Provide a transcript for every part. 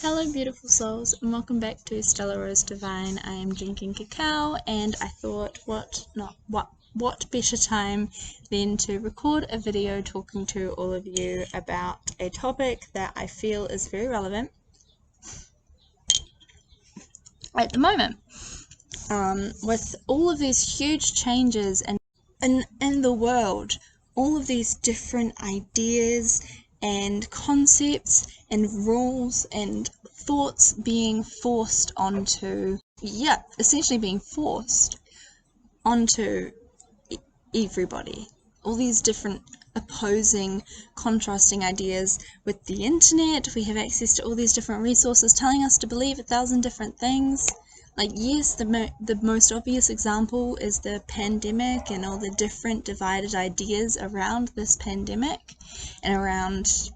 Hello beautiful souls, and welcome back to Stellarosedivine. I am drinking cacao, and I thought what better time than to record a video talking to all of you about a topic that I feel is very relevant at the moment. With all of these huge changes in the world, all of these different ideas and concepts and rules and thoughts being forced onto, essentially being forced onto everybody. All these different opposing, contrasting ideas. With the internet, we have access to all these different resources telling us to believe 1,000 different things. Like, yes, the most obvious example is the pandemic and all the different divided ideas around this pandemic and around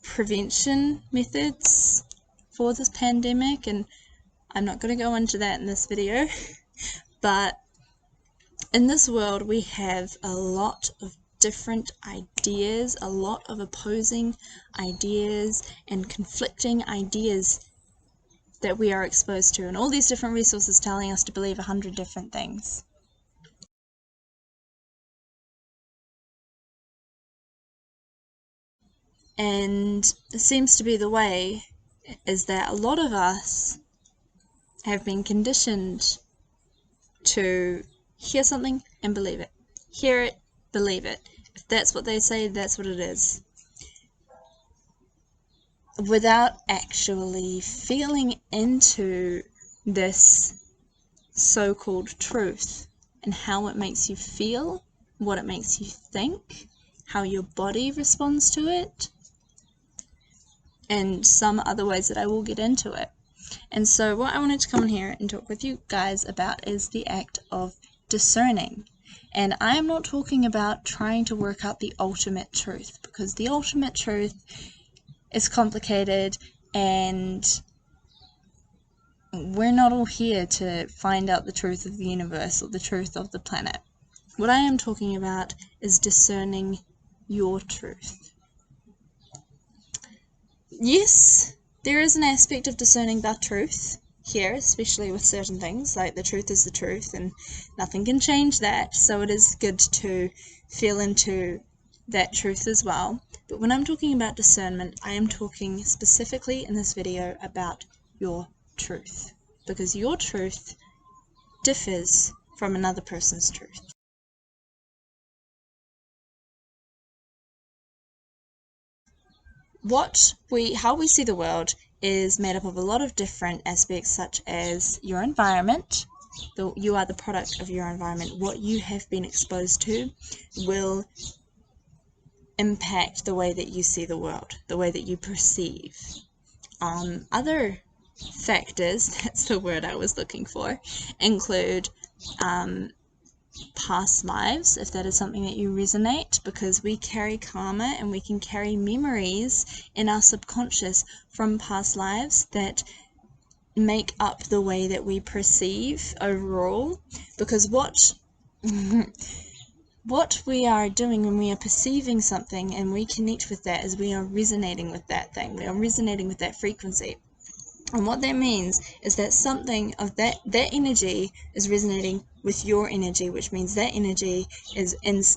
prevention methods for this pandemic, and I'm not going to go into that in this video, but in this world we have a lot of different ideas, a lot of opposing ideas and conflicting ideas that we are exposed to, and all these different resources telling us to believe 100 different things. And it seems to be the way is that a lot of us have been conditioned to hear something and believe it. Hear it, believe it. If that's what they say, that's what it is. Without actually feeling into this so-called truth and how it makes you feel, what it makes you think, how your body responds to it, and some other ways that I will get into it. And so what I wanted to come in here and talk with you guys about is the act of discerning. And I am not talking about trying to work out the ultimate truth, because the ultimate truth is complicated, and we're not all here to find out the truth of the universe or the truth of the planet. What I am talking about is discerning your truth. Yes, there is an aspect of discerning the truth here, especially with certain things, like the truth is the truth and nothing can change that, so it is good to feel into that truth as well. But when I'm talking about discernment, I am talking specifically in this video about your truth, because your truth differs from another person's truth. How we see the world is made up of a lot of different aspects, such as your environment. You are the product of your environment. What you have been exposed to will impact the way that you see the world, the way that you perceive. Other factors, that's the word I was looking for, include past lives, if that is something that you resonate, because we carry karma and we can carry memories in our subconscious from past lives that make up the way that we perceive overall. Because what we are doing when we are perceiving something and we connect with that is we are resonating with that thing, we are resonating with that frequency. And what that means is that something of that energy is resonating with your energy, which means that energy is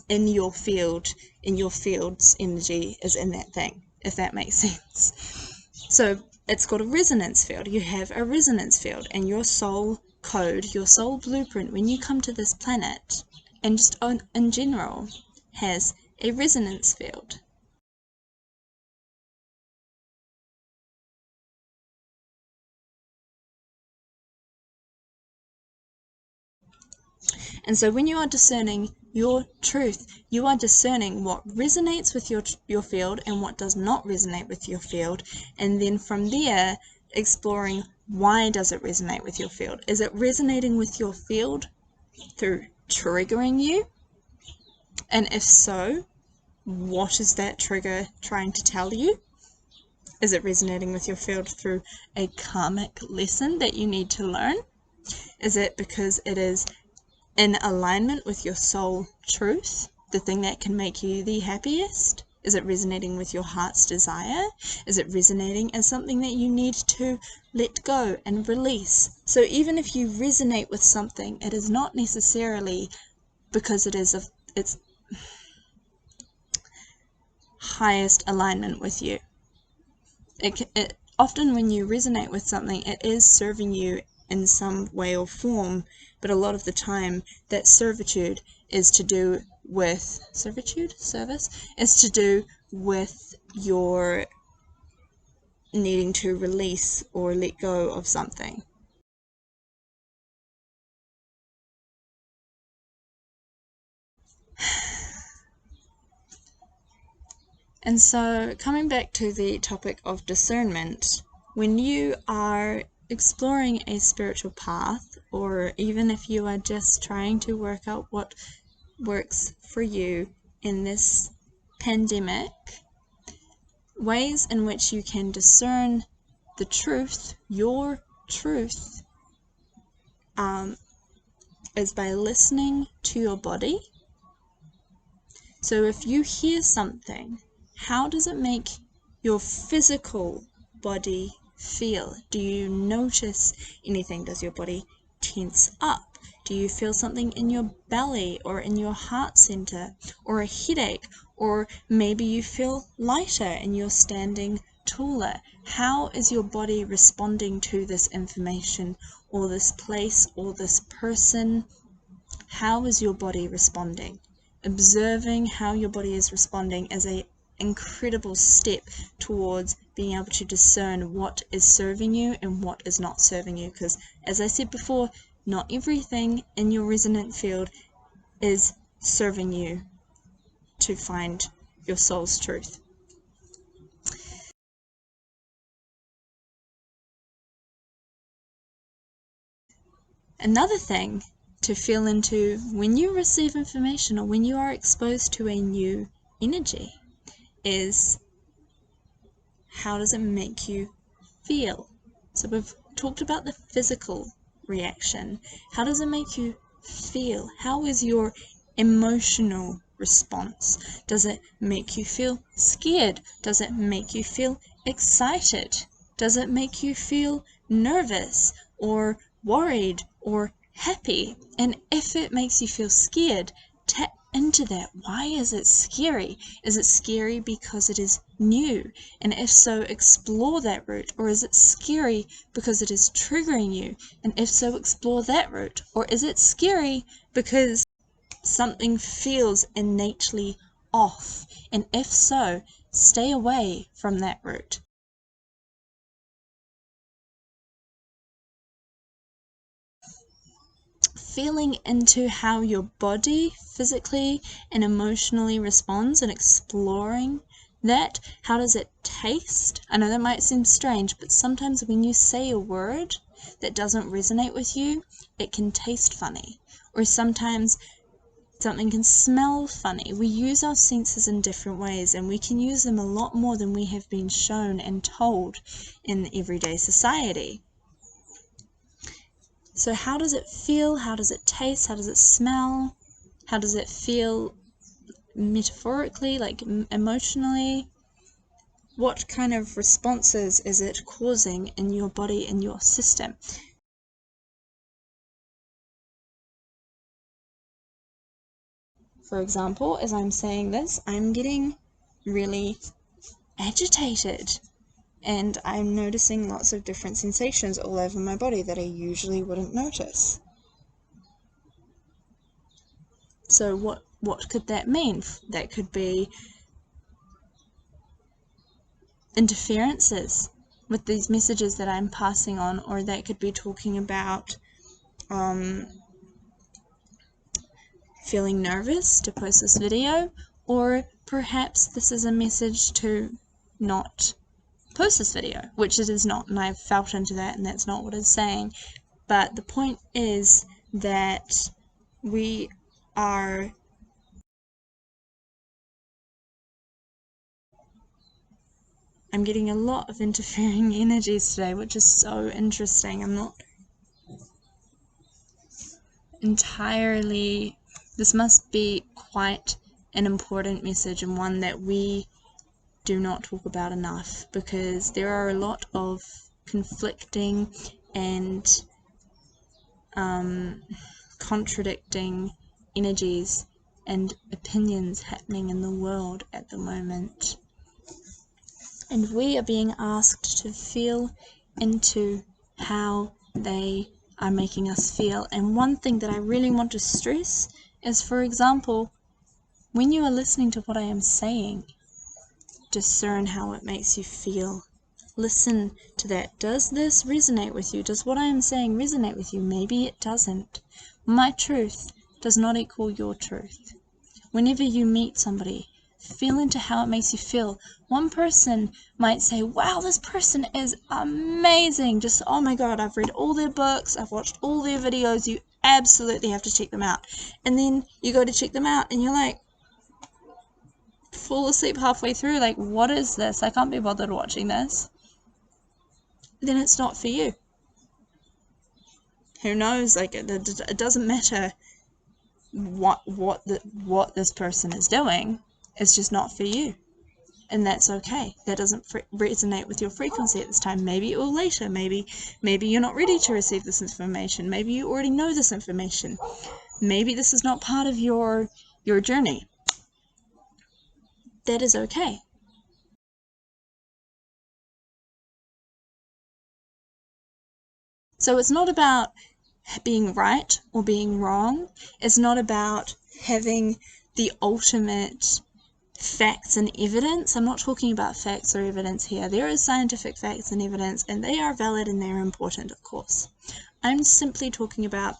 in your field, in your field's energy is in that thing, if that makes sense. So it's called a resonance field. You have a resonance field, and your soul code, your soul blueprint, when you come to this planet, and just in general, has a resonance field. And so when you are discerning your truth, you are discerning what resonates with your field and what does not resonate with your field, and then from there exploring, why does it resonate with your field? Is it resonating with your field through triggering you? And if so, what is that trigger trying to tell you? Is it resonating with your field through a karmic lesson that you need to learn? Is it because it is in alignment with your soul truth, the thing that can make you the happiest? Is it resonating with your heart's desire? Is it resonating as something that you need to let go and release? So even if you resonate with something, it is not necessarily because it is of its highest alignment with you. Often when you resonate with something, it is serving you in some way or form, but a lot of the time that servitude is to do with your needing to release or let go of something. And so, coming back to the topic of discernment, when you are exploring a spiritual path, or even if you are just trying to work out what works for you in this pandemic, ways in which you can discern the truth, your truth, is by listening to your body. So if you hear something, how does it make your physical body feel? Do you notice anything? Does your body tense up? Do you feel something in your belly or in your heart center, or a headache, or maybe you feel lighter and you're standing taller? How is your body responding to this information, or this place, or this person? How is your body responding? Observing how your body is responding is an incredible step towards being able to discern what is serving you and what is not serving you, because as I said before, not everything in your resonant field is serving you to find your soul's truth. Another thing to feel into when you receive information or when you are exposed to a new energy is, how does it make you feel? So we've talked about the physical reaction. How does it make you feel? How is your emotional response? Does it make you feel scared? Does it make you feel excited? Does it make you feel nervous or worried or happy? And if it makes you feel scared, tap into that. Why is it scary? Is it scary because it is new? And if so, explore that route. Or is it scary because it is triggering you? And if so, explore that route. Or is it scary because something feels innately off? And if so, stay away from that route. Feeling into how your body physically and emotionally responds and exploring that. How does it taste? I know that might seem strange, but sometimes when you say a word that doesn't resonate with you, it can taste funny. Or sometimes something can smell funny. We use our senses in different ways, and we can use them a lot more than we have been shown and told in everyday society. So how does it feel? How does it taste? How does it smell? How does it feel metaphorically, like emotionally? What kind of responses is it causing in your body, in your system? For example, as I'm saying this, I'm getting really agitated, and I'm noticing lots of different sensations all over my body that I usually wouldn't notice. So what could that mean? That could be interferences with these messages that I'm passing on, or that could be talking about feeling nervous to post this video, or perhaps this is a message to not post this video, which it is not, and I've felt into that, and that's not what it's saying. But the point is that I'm getting a lot of interfering energies today, which is so interesting. I'm not entirely, this must be quite an important message, and one that we do not talk about enough, because there are a lot of conflicting and contradicting energies and opinions happening in the world at the moment. And we are being asked to feel into how they are making us feel. And one thing that I really want to stress is, for example, when you are listening to what I am saying, discern how it makes you feel. Listen to that. Does this resonate with you? Does what I am saying resonate with you? Maybe it doesn't. My truth does not equal your truth. Whenever you meet somebody, feel into how it makes you feel. One person might say, wow, this person is amazing. Just, oh my God, I've read all their books, I've watched all their videos, you absolutely have to check them out. And then you go to check them out and you're like, fall asleep halfway through, like, what is this? I can't be bothered watching this. Then it's not for you. Who knows? Like, it doesn't matter what this person is doing. It's just not for you, and that's okay. That doesn't resonate with your frequency at this time. Maybe it will later. Maybe you're not ready to receive this information. Maybe you already know this information. Maybe this is not part of your journey. That is okay. So it's not about being right or being wrong. It's not about having the ultimate facts and evidence. I'm not talking about facts or evidence here. There is scientific facts and evidence, and they are valid and they're important, of course. I'm simply talking about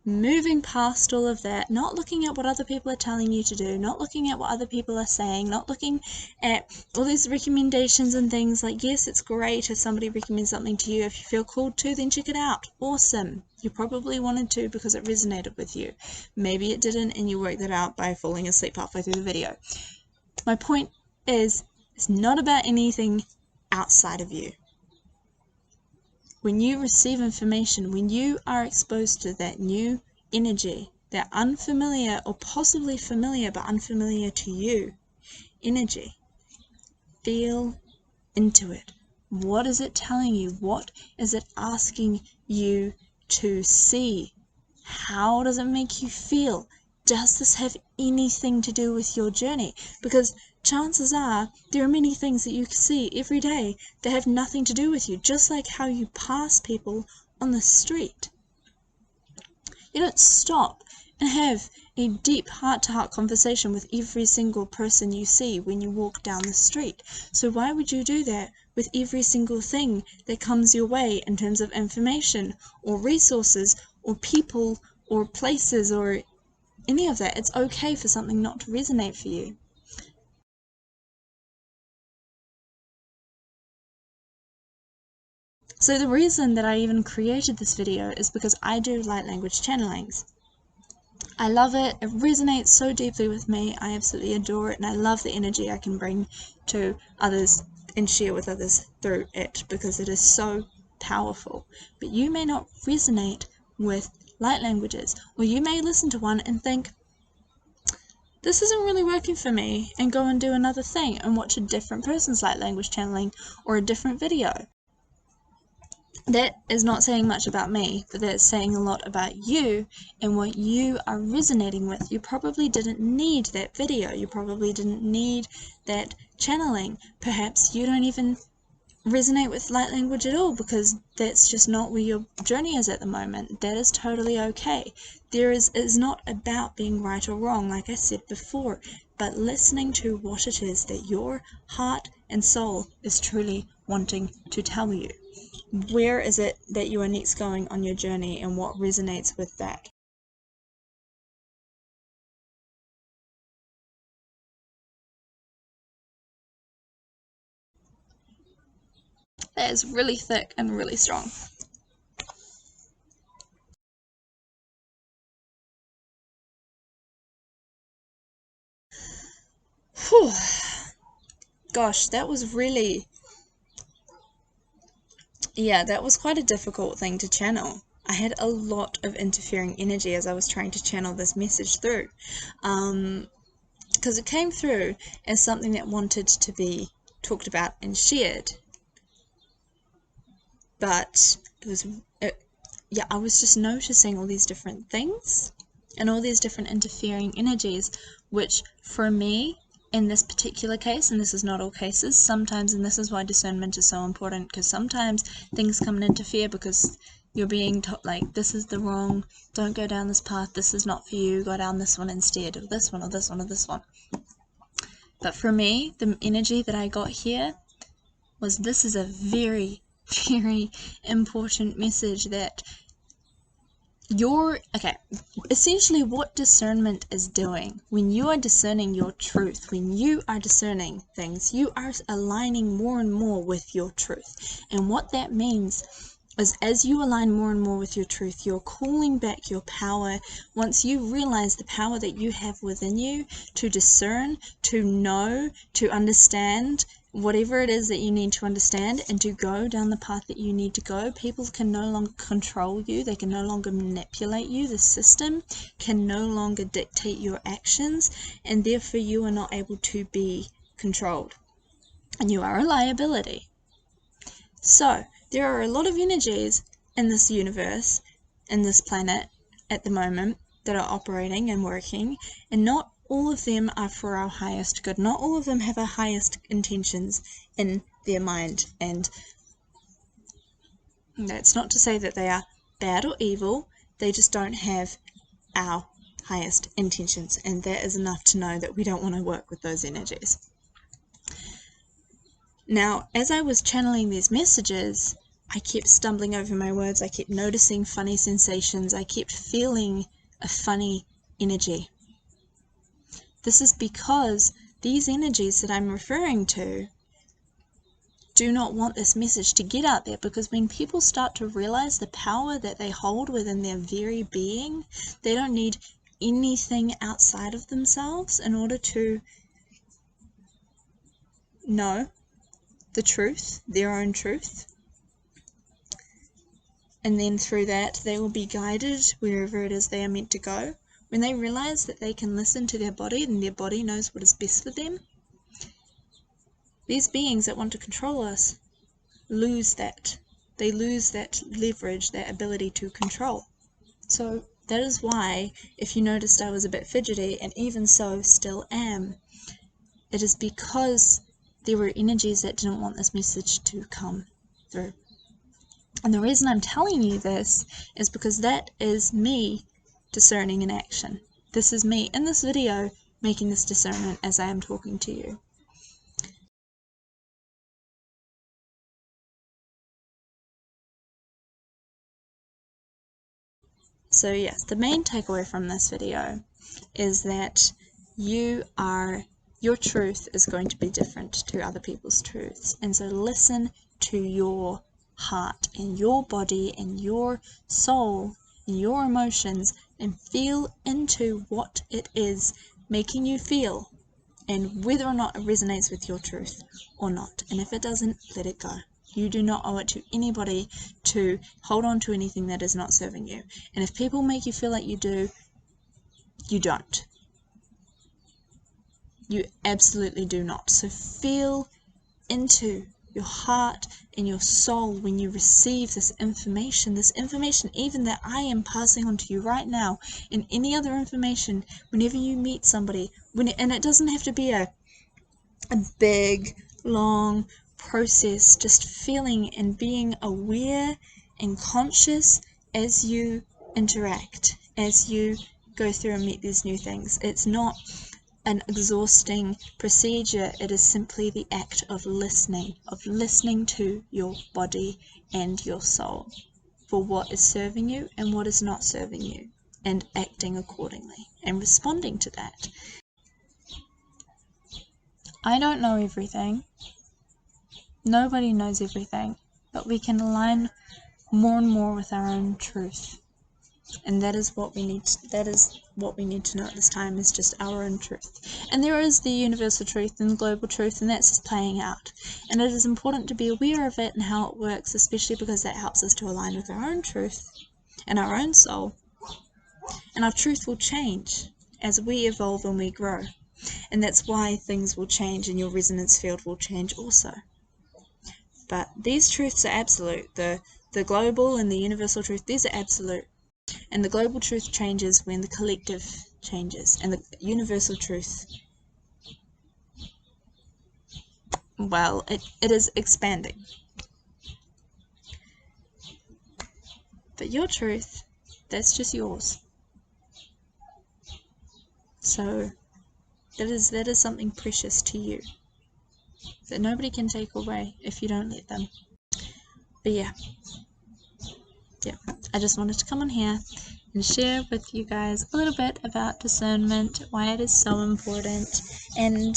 moving past all of that, not looking at what other people are telling you to do, not looking at what other people are saying, not looking at all these recommendations and things. Like, yes, it's great if somebody recommends something to you. If you feel called to, then check it out. Awesome. You probably wanted to because it resonated with you. Maybe it didn't, and you worked that out by falling asleep halfway through the video. My point is, it's not about anything outside of you. When you receive information, when you are exposed to that new energy, that unfamiliar or possibly familiar but unfamiliar to you energy, feel into it. What is it telling you? What is it asking you to see? How does it make you feel? Does this have anything to do with your journey? Because chances are there are many things that you see every day that have nothing to do with you, just like how you pass people on the street. You don't stop and have a deep heart-to-heart conversation with every single person you see when you walk down the street. So why would you do that with every single thing that comes your way in terms of information or resources or people or places or any of that? It's okay for something not to resonate for you. So the reason that I even created this video is because I do light language channelings. I love it. It resonates so deeply with me. I absolutely adore it, and I love the energy I can bring to others and share with others through it, because it is so powerful. But you may not resonate with light languages, or you may listen to one and think, this isn't really working for me, and go and do another thing and watch a different person's light language channeling or a different video. That is not saying much about me, but that's saying a lot about you and what you are resonating with. You probably didn't need that video. You probably didn't need that channeling. Perhaps you don't even resonate with light language at all, because that's just not where your journey is at the moment. That is totally okay. It's not about being right or wrong, like I said before, but listening to what it is that your heart and soul is truly wanting to tell you. Where is it that you are next going on your journey, and what resonates with that? That is really thick and really strong. Whew. Gosh, that was really... yeah, that was quite a difficult thing to channel. I had a lot of interfering energy as I was trying to channel this message through. Because it came through as something that wanted to be talked about and shared. But I was just noticing all these different things and all these different interfering energies, which for me, in this particular case, and this is not all cases, sometimes, and this is why discernment is so important, because sometimes things come and interfere because you're being told, like, this is the wrong, don't go down this path, this is not for you, go down this one instead, or this one, or this one, or this one. But for me, the energy that I got here was, this is a very, very important message that essentially what discernment is doing, when you are discerning your truth, when you are discerning things, you are aligning more and more with your truth. And what that means is, as you align more and more with your truth, you're calling back your power. Once you realize the power that you have within you to discern, to know, to understand whatever it is that you need to understand, and to go down the path that you need to go, people can no longer control you, they can no longer manipulate you, the system can no longer dictate your actions, and therefore you are not able to be controlled, and you are a liability. So there are a lot of energies in this universe, in this planet at the moment, that are operating and working, and not all of them are for our highest good. Not all of them have our highest intentions in their mind, and that's not to say that they are bad or evil, they just don't have our highest intentions, and that is enough to know that we don't want to work with those energies. Now, as I was channeling these messages, I kept stumbling over my words, I kept noticing funny sensations, I kept feeling a funny energy. This is because these energies that I'm referring to do not want this message to get out there, because when people start to realize the power that they hold within their very being, they don't need anything outside of themselves in order to know the truth, their own truth. And then through that, they will be guided wherever it is they are meant to go. When they realize that they can listen to their body and their body knows what is best for them, these beings that want to control us lose that. They lose that leverage, that ability to control. So that is why, if you noticed, I was a bit fidgety, and even so still am. It is because there were energies that didn't want this message to come through. And the reason I'm telling you this is because that is me discerning in action. This is me in this video making this discernment as I am talking to you. So yes, the main takeaway from this video is that your truth is going to be different to other people's truths. And so listen to your heart and your body and your soul and your emotions, and feel into what it is making you feel, and whether or not it resonates with your truth or not. And if it doesn't, let it go. You do not owe it to anybody to hold on to anything that is not serving you. And if people make you feel like you do, you don't. You absolutely do not. So feel into your heart and your soul when you receive this information even that I am passing on to you right now, and any other information whenever you meet somebody, and it doesn't have to be a big, long process, just feeling and being aware and conscious as you interact, as you go through and meet these new things. It's not an exhausting procedure, it is simply the act of listening to your body and your soul for what is serving you and what is not serving you, and acting accordingly and responding to that. I don't know everything. Nobody knows everything, but we can align more and more with our own truth. And that is what we need to know at this time, is just our own truth. And there is the universal truth and the global truth, and that's just playing out. And it is important to be aware of it and how it works, especially because that helps us to align with our own truth and our own soul. And our truth will change as we evolve and we grow. And that's why things will change and your resonance field will change also. But these truths are absolute. The global and the universal truth, these are absolute. And the global truth changes when the collective changes. And the universal truth, well, it is expanding. But your truth, that's just yours. So that is something precious to you that nobody can take away if you don't let them. But yeah, I just wanted to come on here and share with you guys a little bit about discernment, why it is so important, and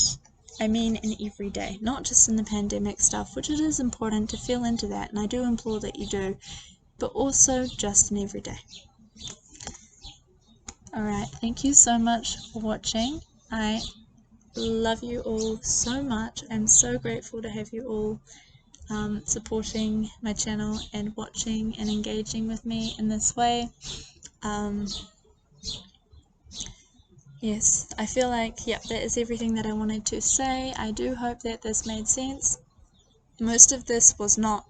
I mean in every day, not just in the pandemic stuff, which it is important to feel into that, and I do implore that you do, but also just in every day. Alright, thank you so much for watching. I love you all so much. I'm so grateful to have you all supporting my channel and watching and engaging with me in this way. Yes, I feel like, yep, that is everything that I wanted to say. I do hope that this made sense. Most of this was not,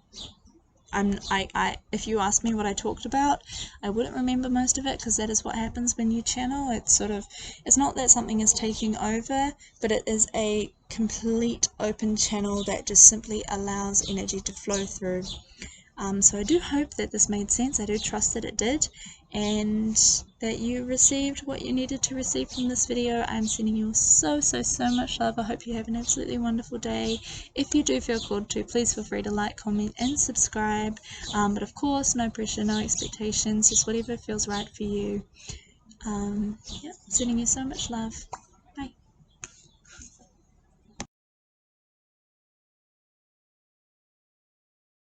if you asked me what I talked about, I wouldn't remember most of it, because that is what happens when you channel. It's sort of, it's not that something is taking over, but it is a complete open channel that just simply allows energy to flow through. So I do hope that this made sense. I do trust that it did, and that you received what you needed to receive from this video. I'm sending you so much love. I hope you have an absolutely wonderful day. If you do feel called to, please feel free to like, comment, and subscribe. But of course, no pressure, no expectations, just whatever feels right for you. Yeah, sending you so much love.